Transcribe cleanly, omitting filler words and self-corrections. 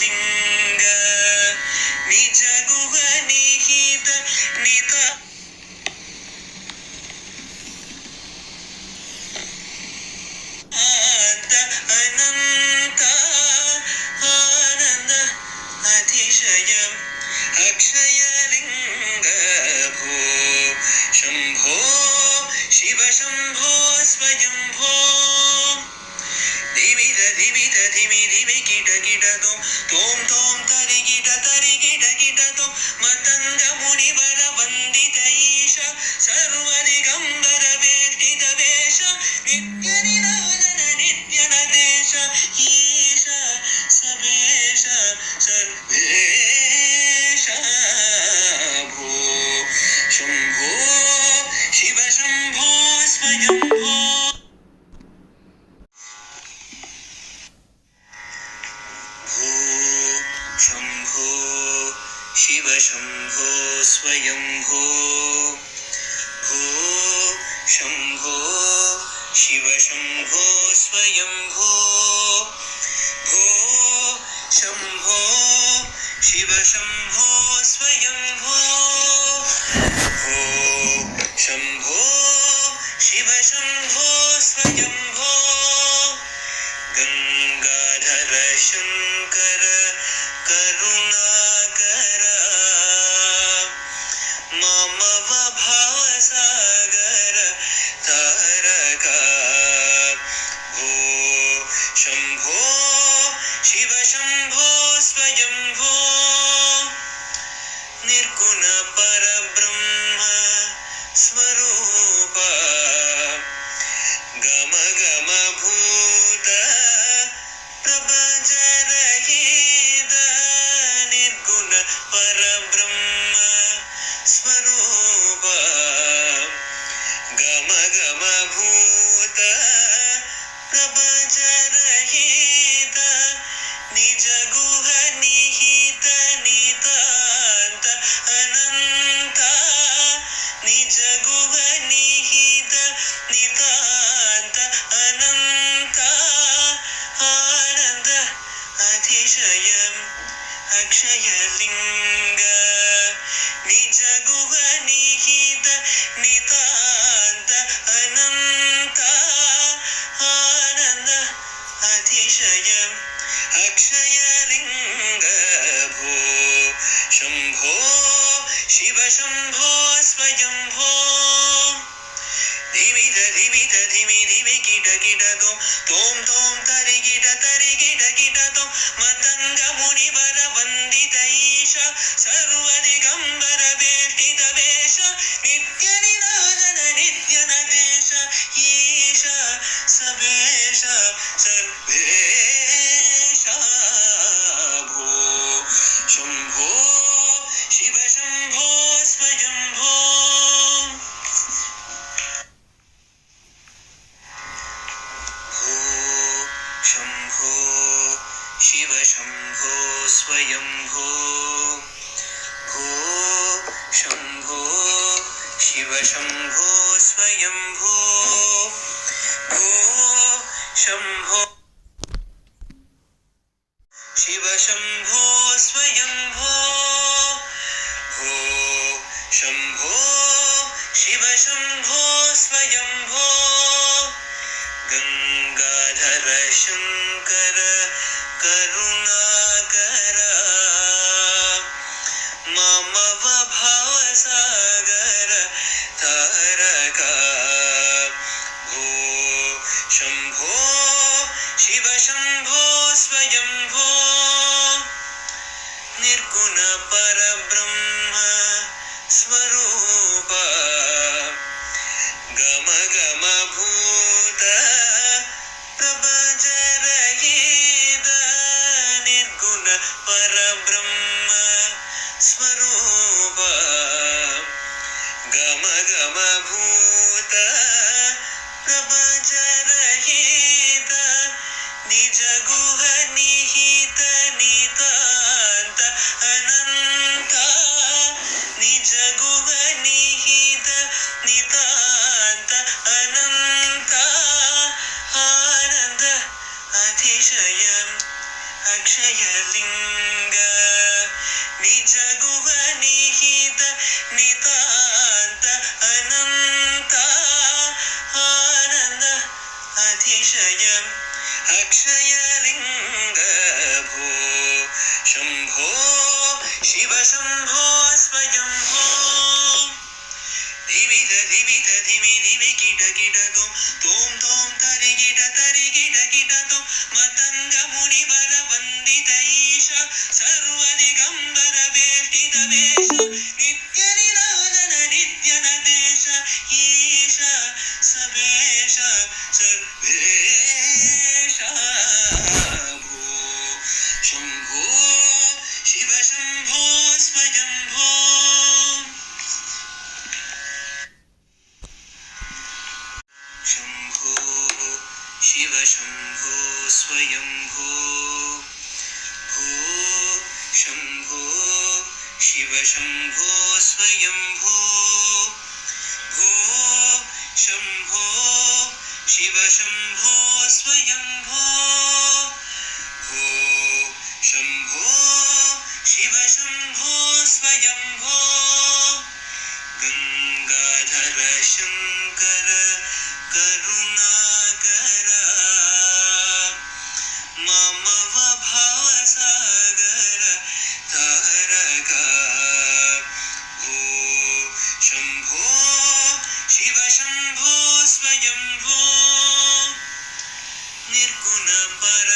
लिंग निज गुह निहित निता अनंत आनंद अतिशयम् अक्षय लिंग भो शंभो शिव शंभो स्वयंभो धिमित धिमित धिमि धिमि किट किट तोम तोम तरि किट तो मतंग मुनिवर वंदित ईश सर्व दिगंबर वेष्टित वेश नित्य निराजन नित्य नदेश ईश सबेश सर्वेश भो शंभो शिव शंभो स्वयंभो शंभो शिव शंभो स्वयंभो भो शंभो शिव शंभो स्वयंभो भो शंभो शिव शंभो स्वयंभो भो शंभो शिव शंभो स्वयंभो गंगाधर शंकर करुणाकर मम भवसागर तारका भो शंभो शिव शंभो स्वयंभो निर्गुण परब्रह्म स्वरूप गम गम भूत प्रपंच रहित निर्गुण परब्रह्म स्वरूप गम गम भूत प्रपंच रहित निज गुह निहित नितांत अनंत निज गुह निहित नितांत अनंत आनंद अतिशयम् अक्षय लिंग निज गुह निहित नितांत अनंत आनंद अतिशयम् अक्षय लिंग भो शंभो शिव शंभो स्वयंभो धिमित धिमित धिमि धिमि किट तोम तोम तरि किट तो मतंग मुनिवर वंदित ईश सर्व दिगंबर वेष्टित वेश नित्य निराजन नित्य नदेश ईश सबेश सर्वेश भो शंभो शिव शंभो स्वयंभो शंभो शिव शंभो स्वयंभो भो शंभो शिव शंभो स्वयंभो भो शंभो शिव शंभो स्वयंभो भो शंभो शिव शंभो स्वयंभो गंगाधर शंकर करुणाकर मम भवसागर तारका भो शंभो शिव शंभो स्वयंभो निर्गुण परब्रह्म स्वरूप गम गम भूत प्रपंच रहित निर्गुण परब्रह्म स्वरूप गम गम भूत प्रपंच रहित निज गुह निहित नितांत अनंत निज गुह निहित नितांत अनंत आनंद अतिशयम् अक्षयलिङ्ग निज गुह निहित नितान्त अनन्त आनन्द अतिशय अक्षयलिङ्ग भो शम्भो शिव शम्भो स्वयम्भो धिमित धिमित धिमि धिमि किट किट तोम तोम तरि किट तोम मतंग मुनि वर वंदित ईश सर्वदिगंबर वेष्टित वेश नित्य निरंजन नित्य नदेश ईश सबेश सर्वेश भो शंभो शिव शंभो स्वयंभो शंभो शिव शंभो स्वयंभो भो शंभो शिव शंभो स्वयंभो भो शंभो शिव शंभो स्वयंभो भो शंभो शिव शंभो स्वयंभो गंगाधर शंकर करुणाकर मम भवसागर तारक भो शंभो शिव शंभो स्वयंभो निर्गुण पर